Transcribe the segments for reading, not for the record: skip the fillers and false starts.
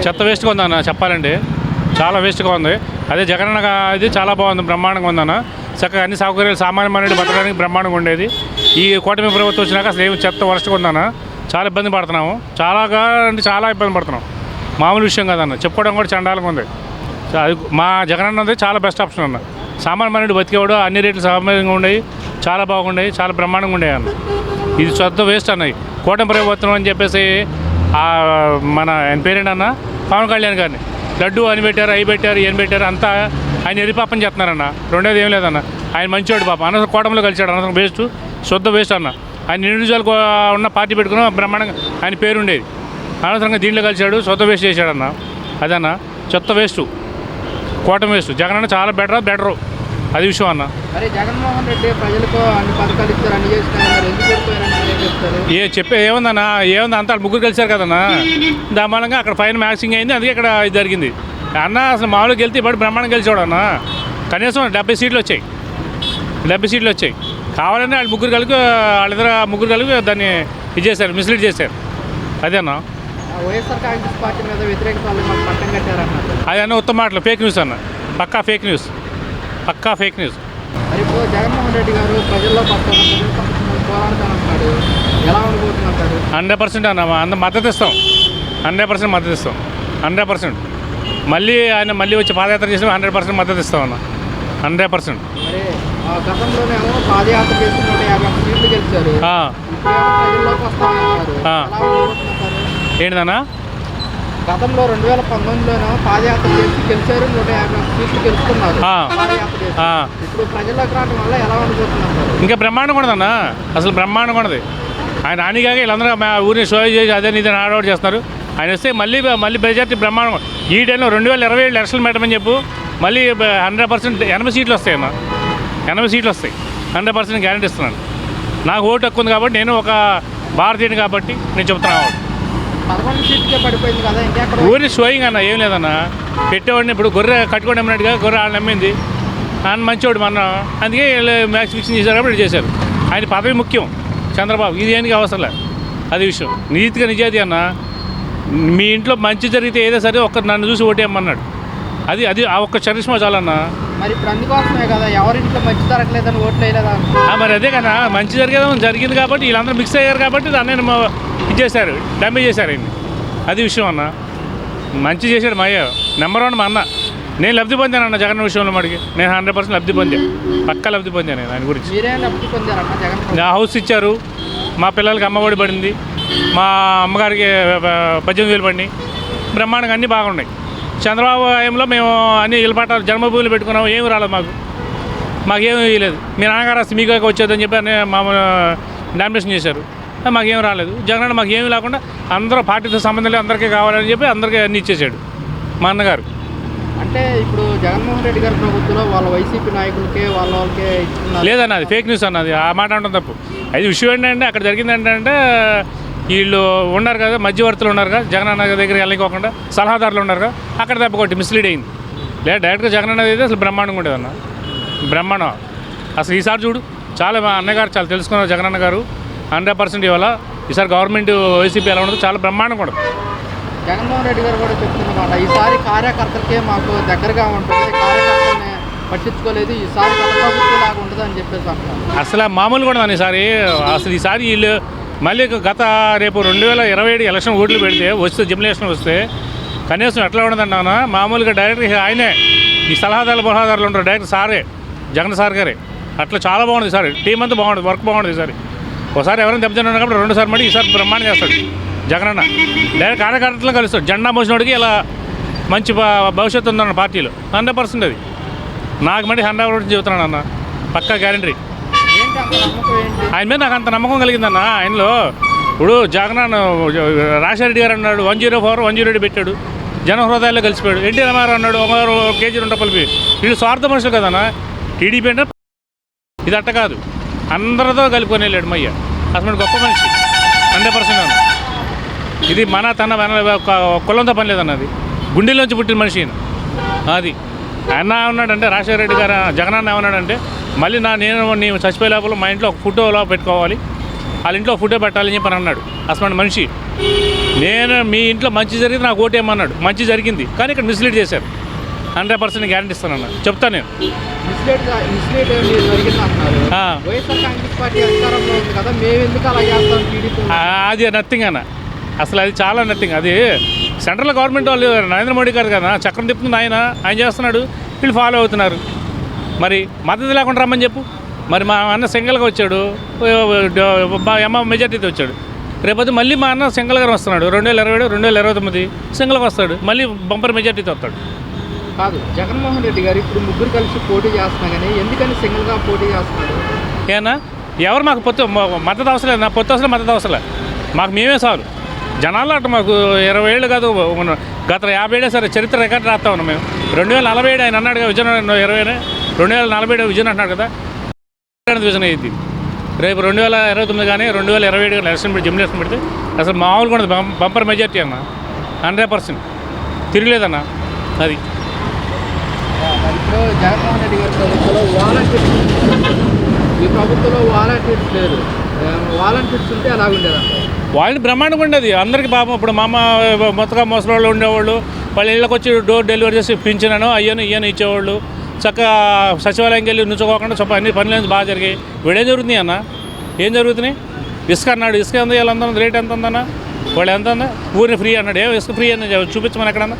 చెత్త వేస్ట్గా ఉందన్న చెప్పాలండి, చాలా వేస్ట్గా ఉంది. అదే జగనన్న ఇది చాలా బాగుంది, బ్రహ్మాండంగా ఉందన్న. చక్కగా అన్ని సౌకర్యాలు సామాన్య మానవుడు బతకడానికి బ్రహ్మాండంగా ఉండేది. ఈ కూటమి ప్రభుత్వం వచ్చినాక అసలు ఏమి చెత్త వరస్ట్గా ఉందన్న. చాలా ఇబ్బంది పడుతున్నాము, చాలా ఇబ్బంది పడుతున్నాం. మామూలు విషయం కదన్న, చెప్పుకోవడం కూడా చండాలంగా ఉంది. అది మా జగనన్నది చాలా బెస్ట్ ఆప్షన్ అన్న. సామాన్య మానవుడు బతికేవాడు, అన్ని రేట్లు సామాన్యంగా ఉండేవి, చాలా బాగుండేవి, చాలా బ్రహ్మాండంగా ఉండేవి అన్న. ఇది చెత్త వేస్ట్ అన్నది కూటమి ప్రభుత్వం అని చెప్పేసి మన ఆయన పేరేంటన్న పవన్ కళ్యాణ్ గారిని లడ్డు అని పెట్టారు, అవి పెట్టారు, ఏం పెట్టారు, అంతా ఆయన ఎరిపాపం చేస్తున్నారన్న. రెండోది ఏం లేదన్న, ఆయన మంచివాడు పాప. అనవసరం కూటమిలో కలిసాడు, అనవసరం వేస్ట్, శుద్ధ వేస్ట్ అన్న. ఆయన ఇండివిజువల్ ఉన్న పార్టీ పెట్టుకుని బ్రహ్మాండంగా ఆయన పేరు ఉండేది. అనవసరంగా దీంట్లో కలిసాడు, శుద్ధ వేస్ట్ చేశాడన్న. అదన్న చెత్త వేస్ట్, కూటమి వేస్ట్. జగనన్న చాలా బెటరు, అది విషయం అన్న. జగన్మోహన్ రెడ్డి ప్రజలకు అన్ని పథకాలు ఇస్తారు, అన్ని చేస్తున్నారు, చెప్పే ఏముందన్న, ఏముంది అంతా ముగ్గురు కలిసారు కదన్నా. దాని మూలంగా అక్కడ ఫైన్ మ్యాక్సింగ్ అయింది, అందుకే ఇక్కడ ఇది జరిగింది అన్న. అసలు మామూలుగా గెలితే ఇప్పుడు బ్రహ్మాండం గెలిచాడు అన్న. కనీసం 70 సీట్లు వచ్చాయి, 70 సీట్లు వచ్చాయి. కావాలని వాళ్ళిద్దరు ముగ్గురు కలిపి దాన్ని ఇది చేశారు, మిస్లీడ్ చేశారు. అదే అన్న. వైఎస్ఆర్ కాంగ్రెస్ పార్టీ మీద వ్యతిరేక పట్టం కట్టారన్న. అది అన్న ఉత్తమ మాటలు, ఫేక్ న్యూస్ అన్న, పక్కా ఫేక్ న్యూస్. మరి ఇప్పుడు జగన్మోహన్ రెడ్డి గారు ప్రజల్లో పోరాడుతానంటున్నాడు, ఎలా అనుకుంటున్నారు? 100% అన్న, మద్దతు ఇస్తాం, 100% మద్దతు ఇస్తాం, 100%. మళ్ళీ వచ్చి పాదయాత్ర చేసి 100% మద్దతు ఇస్తాం అన్న, 100%. మరి గతంలోనేమో పాదయాత్ర చేసి 150 సీట్లు గెలిచారు, ప్రజల్లోకి వస్తామన్నారు, ఏంటిదన్నా? గతంలో 2019లోనో పాదయాత్ర చేసి గెలిచారు, 150 సీట్లు గెలుచుకున్నారు పాదయాత్ర చేసి. ఇప్పుడు ప్రజల్లోకి రావడం వల్ల ఎలా అనుకుంటున్నారు? ఇంకా బ్రహ్మాండంగా ఉండదన్న, అసలు బ్రహ్మాండంగా ఉండదు. ఆయన హానిగాక వీళ్ళందరూ మా ఊరిని షో చేసి అదే ఇదని ఆడౌట్ చేస్తున్నారు. ఆయన వస్తే మళ్ళీ మెజార్టీ బ్రహ్మాండంగా. ఈ టైంలో 2027 ఎలక్షన్లు పెట్టమని చెప్పు, మళ్ళీ 100% 80 సీట్లు వస్తాయి అన్న, 80 సీట్లు వస్తాయి, 100% గ్యారెంటీ ఇస్తున్నాను. నాకు ఓటు హక్కు ఉంది కాబట్టి, నేను ఒక భారతీయుని కాబట్టి నేను చెప్తున్నాను. 11 సీట్లకే పడిపోయింది కదా, ఇంకెక్కడ ఊరి షోయింగ్ అన్న, ఏం లేదన్న. పెట్టేవాడిని ఇప్పుడు గొర్రె కట్టుకోండి అన్నట్టుగా గొర్రె వాళ్ళు నమ్మింది. ఆయన మంచివాడు మన, అందుకే మ్యాక్స్ ఫిక్సింగ్ చేశారు కాబట్టి చేశారు. ఆయన పదవి ముఖ్యం, చంద్రబాబు ఇది దేనికి అవసరం లేదు, అది విషయం. నీతిగా నిజాయితీ అన్న. మీ ఇంట్లో మంచి జరిగితే ఏదో సరే ఒక్కరు నన్ను చూసి ఓటేయమన్నాడు, అది ఆ ఒక్క చరిష్మా చాలన్నా. మరి ఇప్పుడు అందుకోసమే కదా ఎవరింట్లో మంచి జరగలేదని ఓట్లు వేయలేదా? మరి అదే కదా, మంచి జరిగింది కాబట్టి వీళ్ళందరూ మిక్స్ అయ్యారు కాబట్టి దాన్ని ఇది చేశారు, డ్యామేజ్ చేశారు ఆయన్ని, అది విషయం అన్న. మంచి చేశాడు మా అయ్య, నెంబర్ 1 మా అన్న. నేను లబ్ధి పొందాను అన్న జగన్ విషయంలో మటుకి, నేను 100% లబ్ధి పొందాను, పక్కా లబ్ధి పొందాను నేను ఆయన గురించి. నా హౌస్ ఇచ్చారు, మా పిల్లలకి అమ్మఒడి పడింది, మా అమ్మగారికి 18,000 పడినాయి, బ్రహ్మాండంగా అన్నీ బాగున్నాయి. చంద్రబాబు హయాంలో మేము అన్ని ఇళ్ళపాటాలు జన్మభూములు పెట్టుకున్నాము, ఏమి రాలేదు మాకేమీ ఇవ్వలేదు. మీ నాన్నగారు వస్తే మీకు వచ్చేదని చెప్పి అన్నీ మామూలు డామినేషన్ చేశారు, మాకేం రాలేదు. జగన్ మాకు ఏమీ లేకుండా అందరూ పార్టీతో సంబంధం లేదు, అందరికీ కావాలని చెప్పి అందరికీ అన్ని ఇచ్చేసాడు మా అన్నగారు. అంటే ఇప్పుడు జగన్మోహన్ రెడ్డి గారి ప్రభుత్వంలో వాళ్ళ వైసీపీ నాయకులకే వాళ్ళకే లేదన్న, అది ఫేక్ న్యూస్ అన్నది, ఆ మాట ఉండడం తప్పు. అది విషయం ఏంటంటే అక్కడ జరిగింది ఏంటంటే వీళ్ళు ఉన్నారు కదా, మధ్యవర్తులు ఉన్నారు కదా, జగనన్న దగ్గరికి వెళ్ళకోకుండా సలహాదారులు ఉన్నారు కదా, అక్కడ తప్పకొట్టి మిస్లీడ్ అయింది. లేదా డైరెక్ట్గా జగనన్న అయితే అసలు బ్రహ్మాండంగా ఉండేదన్న, బ్రహ్మాండం. అసలు ఈసారి చూడు, చాలా మా అన్నగారు చాలా తెలుసుకున్నారు జగనన్న గారు, 100% ఇవాళ ఈసారి గవర్నమెంట్ వైసీపీ ఎలా ఉండదు, చాలా బ్రహ్మాండంగా ఉండదు. జగన్మోహన్ రెడ్డి గారు కూడా చెప్తున్నమాట, ఈసారి కార్యకర్తలకే మాకు దగ్గరగా ఉంటుంది, కార్యకర్తల్ని పట్టించుకోలేదు, ఈసారి ప్రభుత్వంలాగా ఉంటుంది అని చెప్పేసి అంటారు. అసలు మామూలు కూడా అసలు ఈసారి వీళ్ళు మళ్ళీ రేపు 2027 ఎలక్షన్ ఓట్లు పెడితే జిమ్లేషన్ వస్తే కనీసం ఎట్లా ఉండదన్న, మామూలుగా డైరెక్ట్ ఆయనే ఈ సలహాదారులు ఉంటారు, డైరెక్ట్ సారే జగన్ సార్ గారే. అట్లా చాలా బాగుంది సార్, టీం అంతా బాగుంటుంది, వర్క్ బాగుంటుంది ఈసారి. ఒకసారి ఎవరైనా దెబ్బతిన్నాడు కాబట్టి 2సారి మళ్ళీ ఈసారి బ్రహ్మాండం చేస్తాడు జగనన్న. డైరెక్ట్ కార్యకర్తలు కలుస్తాడు, జెండా మోసినోడికి ఇలా మంచి భవిష్యత్తు ఉందన్న పార్టీలో, 100% అది నాకు మళ్ళీ 100% చెబుతున్నాను అన్న, పక్కా గ్యారంటీ. ఆయన మీద నాకు అంత నమ్మకం కలిగిందన్న. ఆయనలో ఇప్పుడు జగన్ రాజశేఖర గారు అన్నాడు 104, 108 పెట్టాడు, జన హృదయాల్లో కలిసిపోయాడు. ఎన్టీ రామారావు అన్నాడు 1 కేజీ 2 రూపాయలు. వీళ్ళు స్వార్థ మనుషులు కదన్న, టీడీపీ అంటే ఇది అట్ట కాదు, అందరితో కలుపుకొని వెళ్ళాడు మయ్య, అసలు గొప్ప మనిషి 100% అన్న. ఇది మన తన కులంతో పని లేదన్నది, గుండెల్లోంచి పుట్టిన మనిషి అది. ఆయన ఉన్నాడంటే రాజశేఖర రెడ్డి గారు జగనన్న ఏమన్నాడంటే, మళ్ళీ నేను చచ్చిపోయే లోపల మా ఇంట్లో ఒక ఫోటోలో పెట్టుకోవాలి, వాళ్ళ ఇంట్లో ఫుడ్ పెట్టాలని చెప్పి అన్నాడు అసలు మనిషి. నేను మీ ఇంట్లో మంచి జరిగింది నాకు ఓటేయమన్నాడు, మంచి జరిగింది, కానీ ఇక్కడ మిస్లీడ్ చేశారు. 100% గ్యారంటీ ఇస్తానన్నా, చెప్తాను నేను. మిస్లీడ్ జరిగింది అంటున్నారు. వైఎస్ఆర్ కాంగ్రెస్ పార్టీ అధికారంలో ఉంది కదా, మేము ఎందుకు అలా చేస్తాం టీడీపీ? అది నథింగ్ అన్న, అసలు అది చాలా నథింగ్. అది సెంట్రల్ గవర్నమెంట్ వాళ్ళు నరేంద్ర మోడీ గారు కదా చక్రం తిప్పుతుంది, ఆయన చేస్తున్నాడు, వీళ్ళు ఫాలో అవుతున్నారు. మరి మద్దతు లేకుండా రమ్మని చెప్పు. మరి మా అన్న సింగిల్గా వచ్చాడు, మెజార్టీతో వచ్చాడు. రేపొద్దు మళ్ళీ మా అన్న సింగిల్గా వస్తున్నాడు, 2027 2029 సింగిల్గా వస్తాడు, మళ్ళీ బంపర్ మెజార్టీతో వస్తాడు. కాదు, జగన్మోహన్ రెడ్డి గారు ఇప్పుడు ముగ్గురు కలిసి పోటీ చేస్తున్నా కానీ ఎందుకని సింగిల్గా పోటీ చేస్తున్నారు? ఏనా ఎవరు మాకు మద్దతు అవసరం లేదు, నా పొత్తు అవసరం, మద్దతు అవసరం లేదు, మాకు మేమే చాలు. జనాల్లో అటు మాకు 20 ఏళ్ళు కాదు, గత 50 ఏళ్ళే సరే చరిత్ర రికార్డు రాస్తా ఉన్నాం మేము. 2047 ఆయన అన్నాడుగా విజన్, 2047 విజన్ అంటున్నాడు కదా, విజన్ అయ్యింది. రేపు 2029 కానీ 2027 కానీ ఎలక్షన్ పెట్టి జమిలేషన్ పెడితే అసలు మామూలుగా ఉండదు, బంపర్ మెజార్టీ అన్న, 100% తిరగలేదన్న. అది ఇప్పుడు జగన్మోహన్ రెడ్డి గారి ప్రభుత్వంలో వాలంటీర్స్, ఈ ప్రభుత్వంలో వాలంటీర్స్ లేరు. వాలంటీర్స్ ఉంటే అలా ఉండేదంట. వాళ్ళని బ్రహ్మాండంగా ఉండేది అందరికీ. పాపం ఇప్పుడు మా అమ్మ మొత్తగా ముసలి ఉండేవాళ్ళు, వాళ్ళ ఇళ్ళకి వచ్చి డోర్ డెలివరీ చేసి పింఛనను ఇయ్యను ఇచ్చేవాళ్ళు. చక్కగా సచివాలయంకి వెళ్ళి నుంచోకోకుండా అన్ని పనులు బాగా జరిగాయి. వీడేం జరుగుతుంది అన్న, ఏం జరుగుతున్నాయి? ఇసుక అన్నాడు, ఇసుక ఎంత ఎంత రేట్ ఎంత ఉందన్న, వాళ్ళు ఎంత ఉందా, ఊరిని ఫ్రీ అన్నాడు. ఇసుక ఫ్రీ అని చూపించమని ఎక్కడన్నా.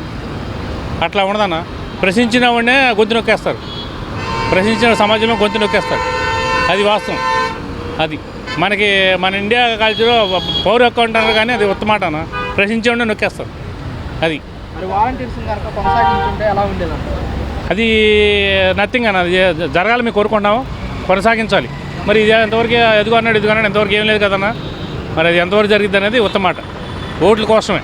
అట్లా ఉండదన్న. ప్రశ్నించిన వాడినే గొంతు నొక్కేస్తారు, ప్రశ్నించిన సమాజంలో గొంతు నొక్కేస్తారు. అది వాస్తవం. అది మనకి మన ఇండియా కల్చర్లో పౌర హక్కు అంటారు కానీ అది ఉత్తమాట అన్న, ప్రశ్నించే వాడిని నొక్కేస్తారు. అది మరి వాలంటీర్స్ కనుక కొనసాగించుంటే ఎలా ఉండేదంట? అది నథింగ్ అన్న, అది జరగాలి మేము కోరుకుంటాము, కొనసాగించాలి. మరి ఇది ఎంతవరకు ఎదుగు అన్నాడు ఎంతవరకు ఏం లేదు కదన్నా. మరి అది ఎంతవరకు జరిగింది అనేది ఉత్తమాట. ఓట్ల కోసమే,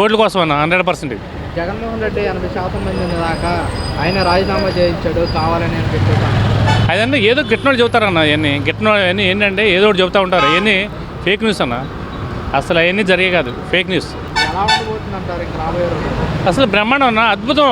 ఓట్ల కోసం అన్న 100%. జగన్మోహన్ రెడ్డి 80% మంది దాకా ఆయన రాజీనామా చేయించాడు కావాలని అని చెప్పేసి అదన్నీ ఏదో గిట్టినోడు చెబుతారన్న. అవన్నీ ఏంటంటే ఏదో ఒకటి చెబుతూ ఉంటారు. అవన్నీ ఫేక్ న్యూస్ అన్న, అసలు అవన్నీ జరిగే కాదు, ఫేక్ న్యూస్. ఎలా ఉండబోతుంది అంటారు ఇంకా రాబోయే రోజుల్లో? అసలు బ్రహ్మాండం అన్న, అద్భుతం.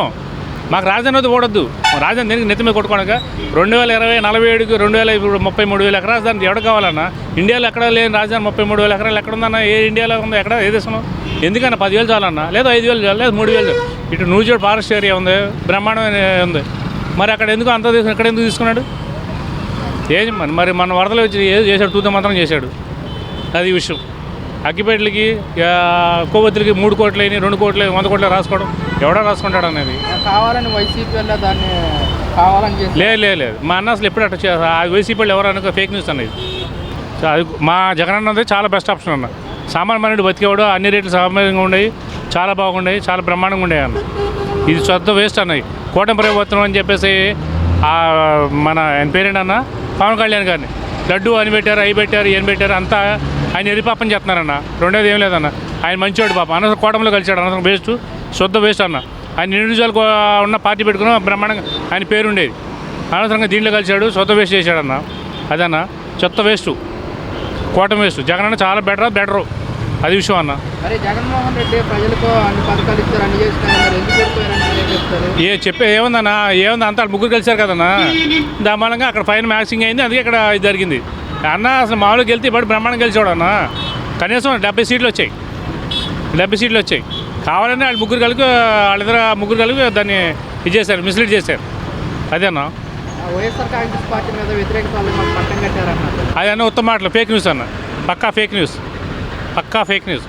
మాకు రాజధాని వద్దు, ఓడొద్దు. రాజధాని దేనికి నెత్తి మీద కొట్టుకోనక 2020 47కి 33,000 ఎకరాలు దానికి ఎవడ కావాలన్నా? ఇండియాలో ఎక్కడ లేని రాజధాని 33,000 ఎకరాలు ఎక్కడ ఉందన్న? ఏ ఇండియాలో ఉందో, ఎక్కడ ఏ దేశంలో? ఎందుకన్నా 10,000 చాలన్నా, లేదా 5,000 చాలు, లేదా 3,000. ఇటు నూజివీడు ఫారెస్ట్ ఏరియా ఉంది, బ్రహ్మాండం ఉంది. మరి అక్కడ ఎందుకు అంత ఇక్కడ ఎందుకు తీసుకున్నాడు? ఏం మరి మన వరదలు వచ్చి ఏదో చేశాడు, తూత మాత్రం చేశాడు. అది విషయం. అగ్గిపేటలకి కొవ్వొత్తులకి 3 కోట్లు 2 కోట్లు 100 కోట్లు రాసుకోవడం ఎవడో రాసుకుంటాడు అనేది. కావాలని వైసీపీ వల్ల దాన్ని కావాలని చేసి లేదు. మా అన్న అసలు ఎప్పుడు అట్లా వైసీపీ వాళ్ళు ఎవరు అనుకో ఫేక్ న్యూస్ అనేది. సో అది మా జగన్ అన్నది చాలా బెస్ట్ ఆప్షన్ అన్న. సామాన్య మనుడు బతికేవాడు, అన్ని రేట్లు సామాన్యంగా ఉండేవి, చాలా బాగుండేవి, చాలా బ్రహ్మాండంగా ఉండేవి అన్న. ఇది సొంత వేస్ట్ అన్నది. కూటమి ప్రభుత్వం అని చెప్పేసి మన ఆయన పేరేంటన్న పవన్ కళ్యాణ్ గారిని లడ్డు అని పెట్టారు, అవి పెట్టారు, ఏం పెట్టారు, అంతా ఆయన ఎరిపాపం చేస్తున్నారన్న. రెండోది ఏం లేదన్న, ఆయన మంచివాడు పాప. అనవసరం కూటమిలో కలిసాడు, అనవసరం వేస్ట్, శుద్ధ వేస్ట్ అన్న. ఆయన ఇండివిజువల్ ఉన్న పార్టీ పెట్టుకుని బ్రహ్మాండంగా ఆయన పేరు ఉండేది. అనవసరంగా దీంట్లో కలిసాడు, శుద్ధ వేస్ట్ చేశాడన్న. అదన్న చెత్త వేస్ట్, కూటమి వేస్ట్. జగన్ అన్న చాలా బెటరు, అది విషయం అన్న. మరి జగన్మోహన్ రెడ్డి ప్రజలకు అన్ని పథకాలు ఇస్తారు, అన్ని చేస్తున్నారు, ఎందుకు చెప్తారు? చెప్పే ఏముందన్నా, అంతా ముగ్గురు కలిసారు కదన్నా. దాని మూలంగా అక్కడ ఫైన్ మ్యాక్సింగ్ అయింది, అందుకే ఇక్కడ ఇది జరిగింది అన్న. అసలు మామూలుగా వెళ్తే ఇప్పుడు బ్రహ్మాండం గెలిచాడు అన్న. కనీసం 70 సీట్లు వచ్చాయి, 70 సీట్లు వచ్చాయి. కావాలని వాళ్ళు ముగ్గురు కలిపి దాన్ని ఇది చేశారు, మిస్లీడ్ చేశారు. అదేనా వైఎస్ఆర్ కాంగ్రెస్ పార్టీ మీద వ్యతిరేకత పట్టం కట్టారన్న. అదన్న ఉత్తమ మాటలు, ఫేక్ న్యూస్ అన్న, పక్కా ఫేక్ న్యూస్.